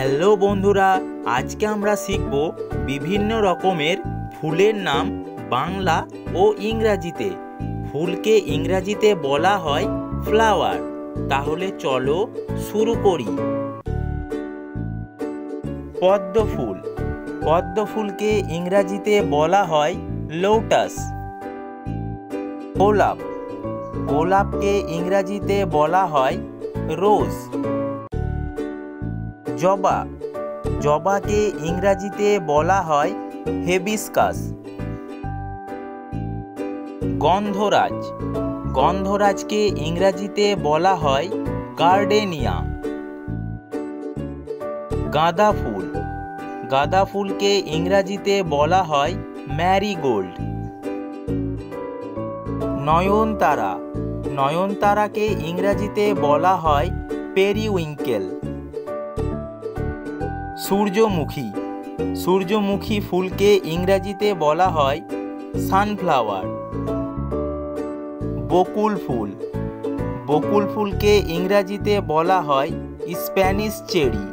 Hello বন্ধুরা, আজকে আমরা শিখব বিভিন্ন রকমের ফুলের নাম বাংলা ও ইংরাজিতে। ফুলকে ইংরাজিতে বলা হয় ফ্লাওয়ার। তাহলে চলো শুরু করি। পদ্ম ফুল। পদ্ম ফুলকে ইংরাজিতে বলা হয় লোটাস। গোলাপ। গোলাপকে ইংরাজিতে বলা হয় রোজ। জবা। জবাকে ইংরাজিতে বলা হয় হেবিস্কাস। গন্ধরাজ। গন্ধরাজকে ইংরাজিতে বলা হয় গার্ডেনিয়া। গাঁদা ফুল। গাঁদা ফুলকে ইংরাজিতে বলা হয় ম্যারিগোল্ড। নয়নতারা। নয়নতারাকে ইংরাজিতে বলা হয় পেরিউইঙ্কেল। সূর্যমুখী। সূর্যমুখী ফুলকে ইংরাজিতে বলা হয় সানফ্লাওয়ার। বকুল ফুল। বকুল ফুলকে ইংরাজিতে বলা হয় স্প্যানিশ চেরি।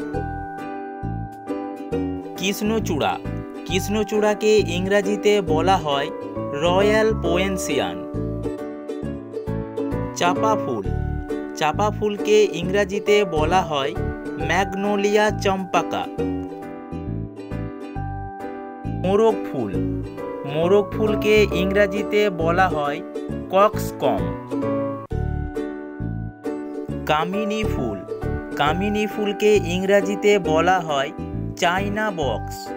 কৃষ্ণচূড়া। কৃষ্ণচূড়াকে ইংরাজিতে বলা হয় রয়্যাল পোয়েন্সিয়ান। চাপা ফুল। চাপা ফুলকে ইংরাজিতে বলা হয় ম্যাগনোলিয়া চম্পাকা। মোরগ ফুল। মোরগ ফুলকে ইংরাজিতে বলা হয় কক্সকম। কামিনী ফুল। কামিনী ফুলকে ইংরাজিতে বলা হয় চাইনা বক্স।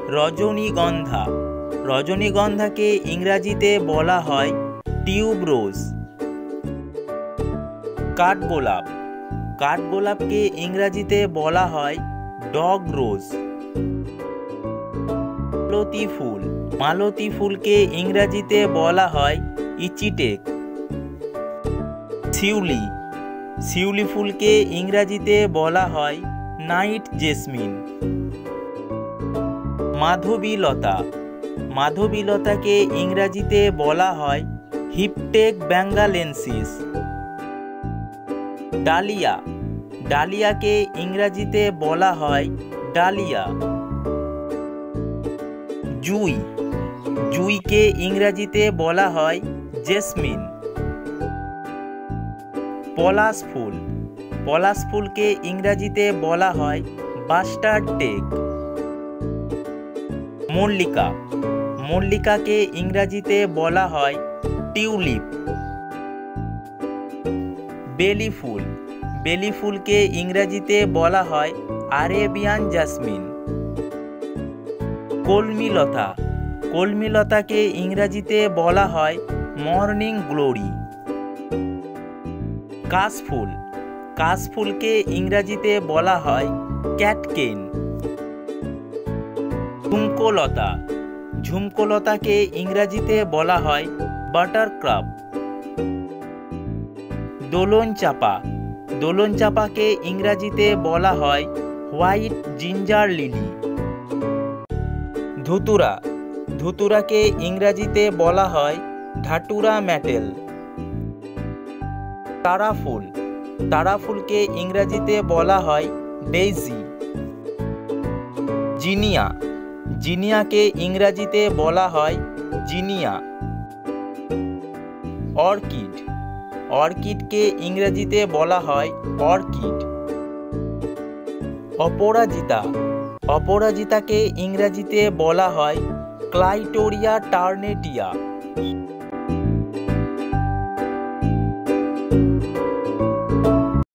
রজনীগন্ধা। রজনীগন্ধাকে ইংরাজিতে বলা হয় টিউবরোজ। কাঠগোলাপ। কাঠগোলাপকে ইংরাজিতে বলা হয় ডগ রোজ। মালতী ফুল। মালতী ফুলকে ইংরাজিতে বলা হয় ইচিটেক। শিউলি। শিউলি ফুলকে ইংরাজিতে বলা হয় নাইট জেসমিন। মাধবীলতা। মাধবীলতাকে ইংরাজিতে বলা হয় হিপটেক বেঙ্গালেন্সিস। ডালিয়া। ডালিয়াকে ইংরাজিতে বলা হয় ডালিয়া। জুঁই। জুঁইকে ইংরাজিতে বলা হয় জেসমিন। পলাশ ফুল। পলাশ ফুলকে ইংরাজিতে বলা হয় বাস্টার্ড টেক। মল্লিকা। মল্লিকাকে ইংরাজিতে বলা হয় টিউলিপ। বেলি ফুল। বেলি ফুলকে ইংরাজিতে বলা হয় আরেবিয়ান জাসমিন। কলমিলতা। কলমিলতাকে ইংরাজিতে বলা হয় মর্নিং গ্লোরি। কাশফুল। কাশফুলকে ইংরাজিতে বলা হয় ক্যাটকেন। ঝুমকোলতা। ঝুমকোলতাকে ইংরাজিতে বলা হয় বাটারক্রাপ। দোলন চাপা। দোলন চাপাকে ইংরাজিতে বলা হয় হোয়াইট জিঞ্জার লিলি। ধুতুরা। ধুতুরাকে ইংরাজিতে বলা হয় ধাতুরা ম্যাটেল। তারা ফুল। তারা ফুলকে ইংরাজিতে বলা হয় ডেইজি। জিনিয়া। জিনিয়াকে ইংরাজিতে বলা হয় জিনিয়া। অর্কিড। অর্কিডকে ইংরেজিতে বলা হয় অর্কিড। অপরাজিতা। অপরাজিতাকে ইংরেজিতে বলা হয় ক্লাইটোরিয়া টার্নেটিয়া।